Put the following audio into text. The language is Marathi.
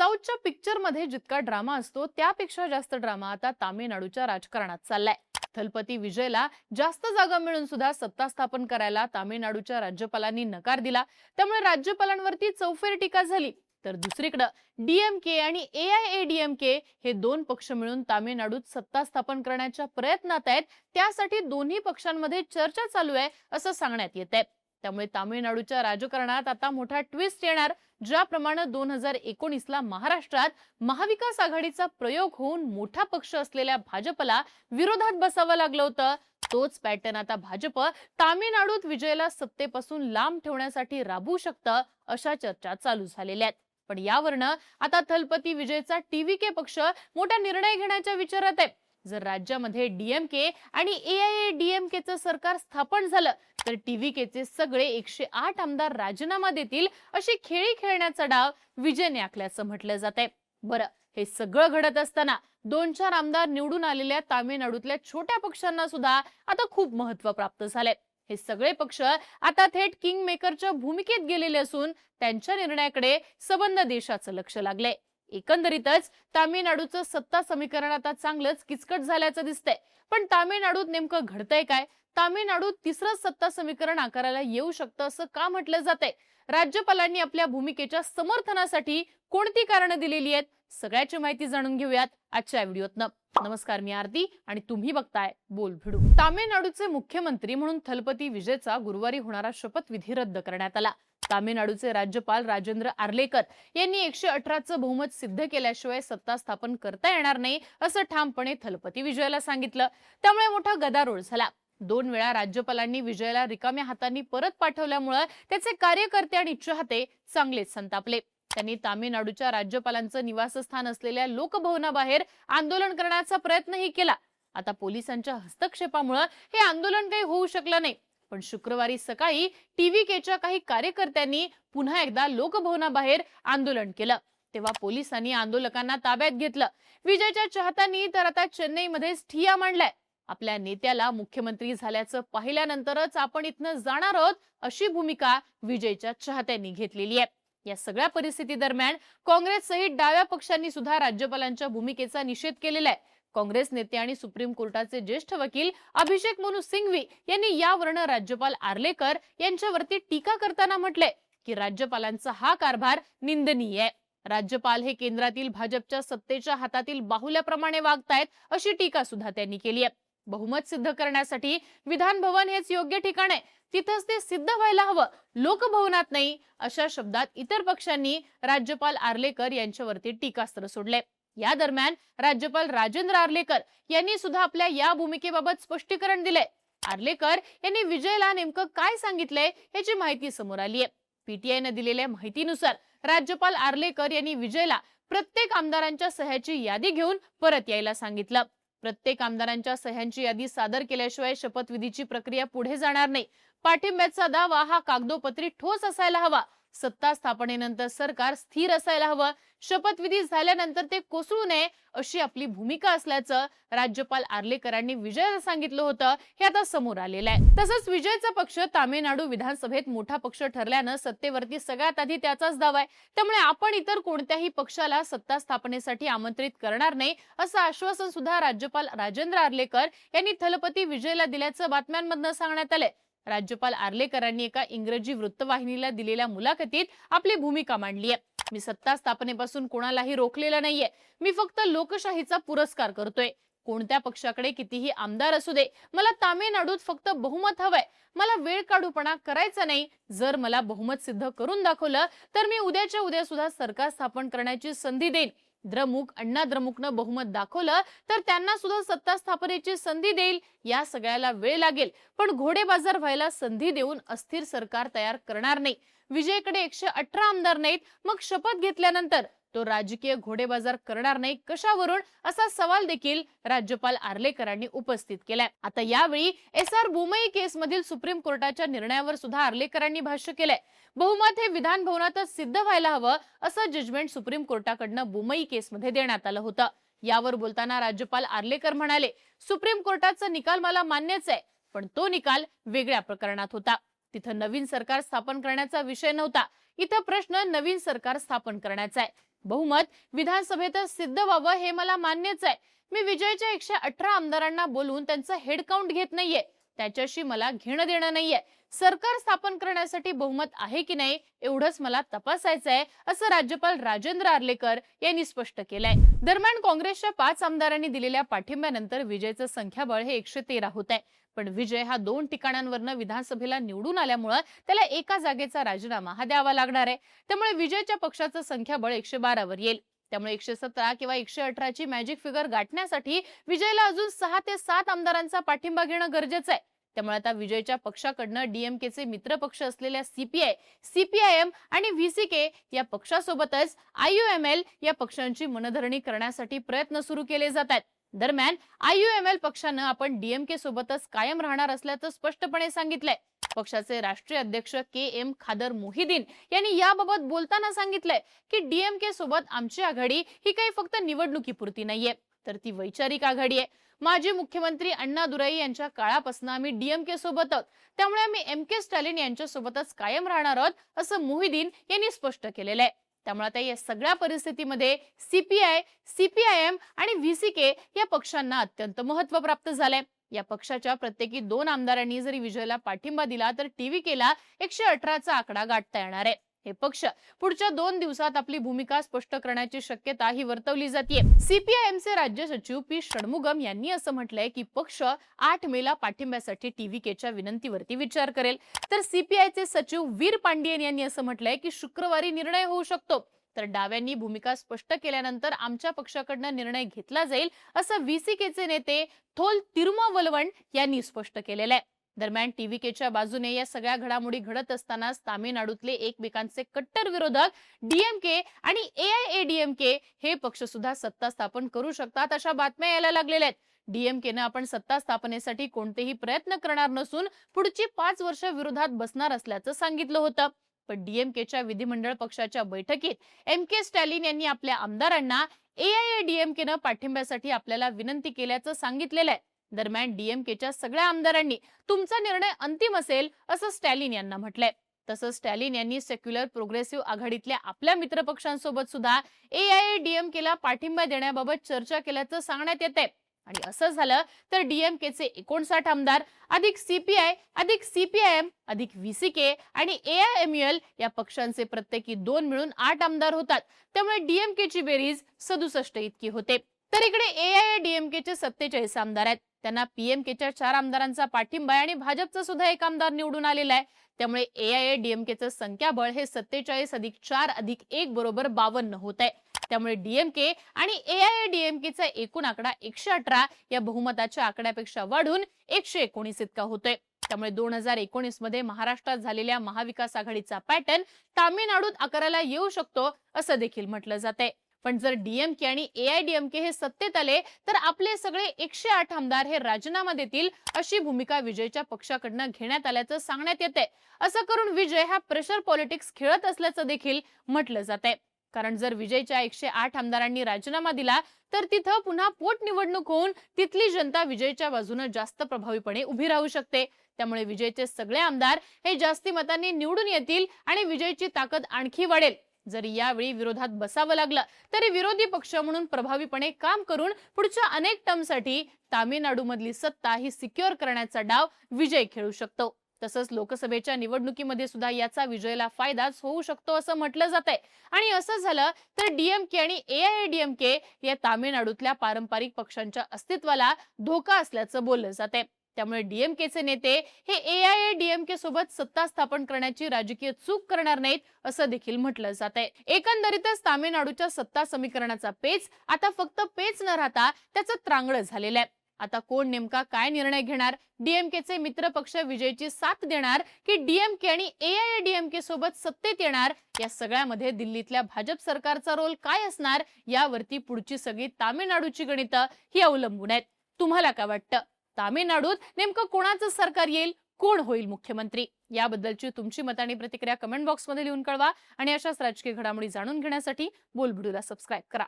साऊथच्या पिक्चर मध्ये जितका ड्रामा असतो त्यापेक्षा जास्त ड्रामा आता तामिळनाडूच्या राजकारणात चाललाय। थलपती विजयला जास्त जागा मिळून सुद्धा सत्ता स्थापन करायला तामिळनाडूच्या राज्यपालांनी नकार दिला, त्यामुळे राज्यपालांवरती चौफेर टीका झाली। तर दुसरीकडे डीएमके आणि एआयएडीएमके हे दोन पक्ष मिळून तामिळनाडूत सत्ता स्थापन करण्याच्या प्रयत्नात आहेत। त्यासाठी दोन्ही पक्षांमध्ये चर्चा चालू आहे असं सांगण्यात येतंय। त्यामुळे तामिळनाडूच्या राजकारणात आता मोठा ट्विस्ट येणार। ज्याप्रमाणे 2019 ला महाराष्ट्रात महाविकास आघाडीचा प्रयोग होऊन मोठा पक्ष असलेल्या भाजपला विरोधात बसावं लागलं होतं, तोच पॅटर्न आता भाजप तामिळनाडूत विजयला सत्तेपासून लांब ठेवण्यासाठी राबवू शकतं अशा चर्चा चालू झालेल्या आहेत। पण यावरनं आता थलपती विजयचा टीव्हीके पक्ष मोठा निर्णय घेण्याच्या विचारात आहे। जर राज्यामध्ये डीएमके आणि एआयएडीएमकेचं सरकार स्थापन झालं तर टीव्हीकेचे सगळे 108 आमदार राजीनामा देतील अशी खेळी खेळण्याचा डाव विजयने आखल्याचं म्हटलं जातंय। बरं, हे सगळं घडत असताना 2-4 आमदार निवडून आलेल्या तामिळनाडूतल्या छोट्या पक्षांना सुद्धा आता खूप महत्त्व प्राप्त झालंय। हे सगळे पक्ष आता थेट किंग मेकरच्या भूमिकेत गेलेले असून त्यांच्या निर्णयाकडे सबंध देशाचं लक्ष लागलंय। एकंदरीतच तामिळनाडूचं सत्ता समीकरण आता चांगलंच किचकट झाल्याचं दिसतंय। पण तामिळनाडूत नेमकं घडतंय काय? तामिळनाडूत तिसरं सत्ता समीकरण आकाराला येऊ शकतं असं का म्हटलं जातंय? राज्यपालांनी आपल्या भूमिकेच्या समर्थनासाठी कोणती कारणं दिलेली आहेत? सगळ्याची माहिती जाणून घेऊयात आजच्या व्हिडिओतनं। नमस्कार, मी आरती आणि तुम्ही बघताय बोल भिडू। तामिळनाडूचे मुख्यमंत्री म्हणून थलपती विजयचा गुरुवारी होणारा शपथविधी रद्द करण्यात आला। तामिळनाडूचे राज्यपाल राजेंद्र आर्लेकर यांनी 118चं बहुमत सिद्ध केल्याशिवाय सत्ता स्थापन करता येणार नाही असं ठामपणे थलपती विजयला सांगितलं। त्यामुळे मोठा गदारोळ झाला। 2 वेळा राज्यपालांनी विजयला रिकाम्या हातांनी परत पाठवल्यामुळे त्याचे कार्यकर्ते आणि चाहते चांगलेच संतापले। त्यांनी तामिळनाडूच्या राज्यपालांचं निवासस्थान असलेल्या लोकभवनाबाहेर आंदोलन करण्याचा प्रयत्नही केला। आता पोलिसांच्या हस्तक्षेपामुळे हे आंदोलन काही होऊ शकलं नाही। पण शुक्रवारी सकाळी टीव्हीकेच्या काही कार्यकर्त्यांनी पुन्हा एकदा लोकभवनाबाहेर आंदोलन केलं, तेव्हा पोलिसांनी आंदोलकांना ताब्यात घेतलं। विजयच्या चाहत्यांनी तर आता चेन्नईमध्येच ठिय्या मांडलाय। आपल्या नेत्याला मुख्यमंत्री झाल्याचं पाहिल्यानंतरच आपण इथनं जाणार आहोत अशी भूमिका विजयच्या चाहत्यांनी घेतलेली आहे। या सगळ्या परिस्थिती दरम्यान काँग्रेस सहित डाव्या पक्षांनी सुद्धा राज्यपालांच्या भूमिकेचा निषेध केलेला आहे। काँग्रेस नेते आणि सुप्रीम कोर्टाचे ज्येष्ठ वकील अभिषेक मनु सिंघवी यांनी यावरनं राज्यपाल आर्लेकर यांच्यावरती टीका करताना म्हटलंय की राज्यपालांचा हा कारभार निंदनीय आहे। राज्यपाल हे केंद्रातील भाजपच्या सत्तेच्या हातातील बाहुल्याप्रमाणे वागतायत अशी टीका सुद्धा त्यांनी केली आहे। बहुमत सिद्ध करण्यासाठी विधान भवन हेच योग्य ठिकाण आहे, तिथंच ते सिद्ध व्हायला हवं, लोकभवनात नाही, अशा शब्दात इतर पक्षांनी राज्यपाल आर्लेकर यांच्यावरती टीकास्त्र सोडले। या दरम्यान राज्यपाल राजेंद्र आर्लेकर यांनी सुद्धा आपल्या या भूमिकेबाबत स्पष्टीकरण दिले। आर्लेकर यांनी विजयला नेमकं काय सांगितलंय याची माहिती समोर आली आहे। पीटीआयने दिलेल्या माहितीनुसार राज्यपाल आर्लेकर यांनी विजयला प्रत्येक आमदारांच्या सह्याची यादी घेऊन परत यायला सांगितलं। प्रत्येक आमदारांच्या सह्यांची यादी सादर केल्याशिवाय शपथविधीची प्रक्रिया पुढे जाणार नाही। पाठिंब्याचा दावा हा कागदोपत्री ठोस असायला हवा। सत्ता स्थापनेनंतर सरकार स्थिर असायला हवं। शपथविधी झाल्यानंतर ते कोसळू नये अशी आपली भूमिका असल्याचं राज्यपाल आर्लेकरांनी विजयला सांगितलं होतं, हे आता समोर आलेलं आहे। तसंच विजयचा पक्ष तामिळनाडू विधानसभेत मोठा पक्ष ठरल्यानं सत्तेवरती सगळ्यात आधी त्याचाच दावा आहे। त्यामुळे आपण इतर कोणत्याही पक्षाला सत्ता स्थापनेसाठी आमंत्रित करणार नाही असं आश्वासन सुद्धा राज्यपाल राजेंद्र आर्लेकर यांनी थलपती विजयला दिल्याचं बातम्यांमधनं सांगण्यात आलंय। राज्यपाल आर्लेकरांनी एका इंग्रजी वृत्तवाहिनीला दिलेल्या मुलाखतीत आपली भूमिका मांडली आहे। मी सत्ता स्थापनेपासून कोणालाही रोखलेलं नाहीये, मी फक्त लोकशाहीचा पुरस्कार करतोय। कोणत्या पक्षाकडे कितीही आमदार असू दे, मला तामिळनाडूत फक्त बहुमत हवंय। मला वेळ काढूपणा करायचा नाही। जर मला बहुमत सिद्ध करून दाखवलं तर मी उद्याच्या उद्या सुद्धा सरकार स्थापन करण्याची संधी देईन। द्रमुक अण्णा द्रमुकनं बहुमत दाखवलं तर त्यांना सुद्धा सत्ता स्थापनेची संधी देईल। या सगळ्याला वेळ लागेल, पण घोडेबाजार व्हायला संधी देऊन अस्थिर सरकार तयार करणार नाही। विजयकडे 118 आमदार नाहीत, मग शपथ घेतल्यानंतर तो राजकीय घोडेबाजार करणार नाही कशावरून असा सवाल देखील राज्यपाल आर्लेकरांनी उपस्थित केलाय। आता यावेळी एसआर बोमई केसमधील सुप्रीम कोर्टाच्या निर्णयावर सुद्धा आर्लेकरांनी भाष्य केलंय। बहुमत हे विधान भवनातच सिद्ध व्हायला हवं असं जजमेंट सुप्रीम कोर्टाकडनं बोमई केसमध्ये देण्यात आलं होतं। यावर बोलताना राज्यपाल आर्लेकर म्हणाले, सुप्रीम कोर्टाचा निकाल मला मान्यच आहे, पण तो निकाल वेगळ्या प्रकरणात होता। तिथं नवीन सरकार स्थापन करण्याचा विषय नव्हता, इथं प्रश्न नवीन सरकार स्थापन करण्याचा आहे। बहुमत विधानसभेतच सिद्ध व्हावं हे मला मान्यच आहे. मी विजयच्या 118 आमदारांना बोलून त्यांचं हेड काउंट घेत नाहीये. त्याच्याशी मला घेणं देणं नाहीये. सरकार स्थापन करण्यासाठी बहुमत आहे की नाही एवढंच मला तपासायचंय, असं राज्यपाल राजेंद्र आर्लेकर यांनी स्पष्ट केलंय. दरम्यान काँग्रेसच्या 5 आमदारांनी दिलेल्या पाठिंब्यानंतर विजयचं संख्याबळ हे 113 होत आहे. पण विजय हा 2 ठिकाणांवरनं विधानसभेला निवडून आल्यामुळे त्याला एका जागेचा राजीनामा हा द्यावा लागणार आहे. त्यामुळे विजयच्या पक्षाचं संख्याबळ 112 वर येईल. त्यामुळे 117 किंवा 118 ची मॅजिक फिगर गाठण्यासाठी विजयला अजून 6 ते 7 आमदारांचा पाठिंबा घेणं गरजेचं आहे. त्यामुळे आता विजयच्या पक्षाकडनं डीएमकेचे मित्र पक्ष असलेल्या सीपीआय, सीपीआयएम आणि व्हीसीके या पक्षासोबतच आययूएमएल या पक्षांची मनधरणी करण्यासाठी प्रयत्न सुरू केले जात आहेत. दरम्यान आययूएमएल पक्षानं आपण डीएमके सोबतच कायम राहणार असल्याचं स्पष्टपणे सांगितलंय. पक्षाचे राष्ट्रीय अध्यक्ष के.एम. खादर मोहिदीन यांनी याबाबत बोलताना सांगितलंय की डीएमके सोबत आमची आघाडी ही काही फक्त निवडणुकीपुरती नाहीये, तर ती वैचारिक आघाडी आहे. माजी मुख्यमंत्री अण्णादुराई यांच्या काळापासून आम्ही डीएमके सोबत आहोत. त्यामुळे आम्ही एम.के. स्टॅलिन यांच्या सोबतच कायम राहणार आहोत, असं मोहिदीन यांनी स्पष्ट केलेलं आहे. त्यामुळे आता या सगळ्या परिस्थितीमध्ये सीपीआय, सीपीआयएम आणि व्हीसीके या पक्षांना अत्यंत महत्त्व प्राप्त झालंय. या पक्षाच्या प्रत्येकी 2 आमदारांनी जरी विजयला पाठिंबा दिला तर टीव्हीकेला 118 चा आकडा गाठता येणार आहे. हे पक्ष पुढच्या 2 दिवसात आपली भूमिका स्पष्ट करण्याची शक्यता ही वर्तवली जाते. सीपीआयएमचे राज्य सचिव पी षणमुगम यांनी असं म्हटलंय की पक्ष 8 मेला पाठिंब्यासाठी टीव्हीकेच्या विनंतीवरती विचार करेल. तर सीपीआयचे सचिव वीर पांडियन यांनी असं म्हटलंय की शुक्रवारी निर्णय होऊ शकतो. तर डाव्यांनी भूमिका स्पष्ट केल्यानंतर आमच्या पक्षाकडनं निर्णय घेतला जाईल, असं व्हीसीकेचे नेते थोल तिरुमावलवन यांनी स्पष्ट केलेलं आहे. दरम्यान टीव्हीकेच्या बाजूने या सगळ्या घडामोडी घडत असतानाच तामिळनाडूतले एकमेकांचे कट्टर विरोधक डीएमके आणि एआयएडीएमके हे पक्ष सुद्धा सत्ता स्थापन करू शकतात अशा बातम्या यायला लागलेल्या आहेत. डीएमकेनं आपण सत्ता स्थापनेसाठी कोणतेही प्रयत्न करणार नसून पुढची 5 वर्ष विरोधात बसणार असल्याचं सांगितलं होतं. पण डीएमकेच्या विधिमंडळ पक्षाच्या बैठकीत एम.के. स्टॅलिन यांनी आपल्या आमदारांना एआयएडीएमकेनं पाठिंब्यासाठी आपल्याला विनंती केल्याचं सांगितलेलं आहे. दरम्यान डीएमकेच्या सगळ्या आमदारांनी तुमचा निर्णय अंतिम असेल असं स्टॅलिन यांना म्हटलंय. तसंच स्टॅलिन यांनी सेक्युलर प्रोग्रेसिव्ह आघाडीतल्या आपल्या मित्रपक्षांसोबत सुद्धा एआयएडीएमकेला पाठिंबा देण्याबाबत चर्चा केल्याचं सांगण्यात येते. आणि असं झालं तर डीएमकेचे 59 आमदार अधिक सीपीआय अधिक सीपीआयएम अधिक व्हीसीके आणि एआयएमएल या पक्षांचे प्रत्येकी 2 मिळून 8 आमदार होतात. त्यामुळे डीएमकेची बेरीज 67 इतकी होते. तर इकडे एआयएडीएमकेचे 47 आमदार आहेत. त्यांना पीएमकेच्या 4 आमदारांचा पाठिंबा आहे आणि भाजपचा सुद्धा 1 आमदार निवडून आलेला आहे. त्यामुळे एआयएडीएमकेचं संख्याबळ हे 47 अधिक 4 अधिक 1 बरोबर 52 होत आहे. त्यामुळे डीएमके आणि एआयएडीएमकेचा एकूण आकडा 118 या बहुमताच्या आकड्यापेक्षा वाढून 119 इतका होतोय. त्यामुळे 2019 मध्ये महाराष्ट्रात झालेल्या महाविकास आघाडीचा पॅटर्न तामिळनाडूत आकाराला येऊ शकतो असं देखील म्हटलं जातंय. पण जर डीएमके आणि एआयडीएमके हे सत्तेत आले तर आपले सगळे 108 आमदार हे राजीनामा देतील अशी भूमिका विजयच्या पक्षाकडनं घेण्यात आल्याचं सांगण्यात येते. असं करून विजय हा प्रेशर पॉलिटिक्स खेळत असल्याचं देखील म्हटलं जातंय. कारण जर विजयच्या 108 आमदारांनी राजीनामा दिला तर तिथं पुन्हा पोटनिवडणूक होऊन तिथली जनता विजयच्या बाजूने जास्त प्रभावीपणे उभी राहू शकते. त्यामुळे विजयचे सगळे आमदार हे जास्ती मतांनी निवडून येतील आणि विजयची ताकद आणखी वाढेल. जरी यावेळी विरोधात बसावं लागलं तरी विरोधी पक्ष म्हणून प्रभावीपणे काम करून पुढच्या अनेक टर्मसाठी तामिळनाडूमधली सत्ता ही सिक्युअर करण्याचा डाव विजय खेळू शकतो. तसंच लोकसभेच्या निवडणुकीमध्ये सुद्धा याचा विजयला फायदाच होऊ शकतो असं म्हटलं जातंय. आणि असं झालं तर डीएमके आणि एआयएडीएमके या तामिळनाडूतल्या पारंपरिक पक्षांच्या अस्तित्वाला धोका असल्याचं बोललं जातंय. त्यामुळे डीएमकेचे नेते हे एआयएडीएमके सोबत सत्ता स्थापन करण्याची राजकीय चूक करणार नाहीत असं देखील म्हटलं जातंय. एकंदरीतच तामिळनाडूच्या सत्ता समीकरणाचा पेच आता फक्त पेच न राहता त्याचं त्रांगड झालेलं आहे. आता कोण नेमका काय निर्णय घेणार? डीएमकेचे मित्र पक्ष विजयची साथ देणार की डीएमके आणि एआयएडीएमके सोबत सत्तेत येणार? या सगळ्यामध्ये दिल्लीतल्या भाजप सरकारचा रोल काय असणार यावरती पुढची सगळी तामिळनाडूची गणितं ही अवलंबून आहेत. तुम्हाला काय वाटतं? तामिळनाडूत नेमकं कोणाचं सरकार येईल? कोण होईल मुख्यमंत्री? याबद्दलची तुमची मत आणि प्रतिक्रिया कमेंट बॉक्समध्ये लिहून कळवा आणि अशाच राजकीय घडामोडी जाणून घेण्यासाठी बोलबिडूला सबस्क्राइब करा.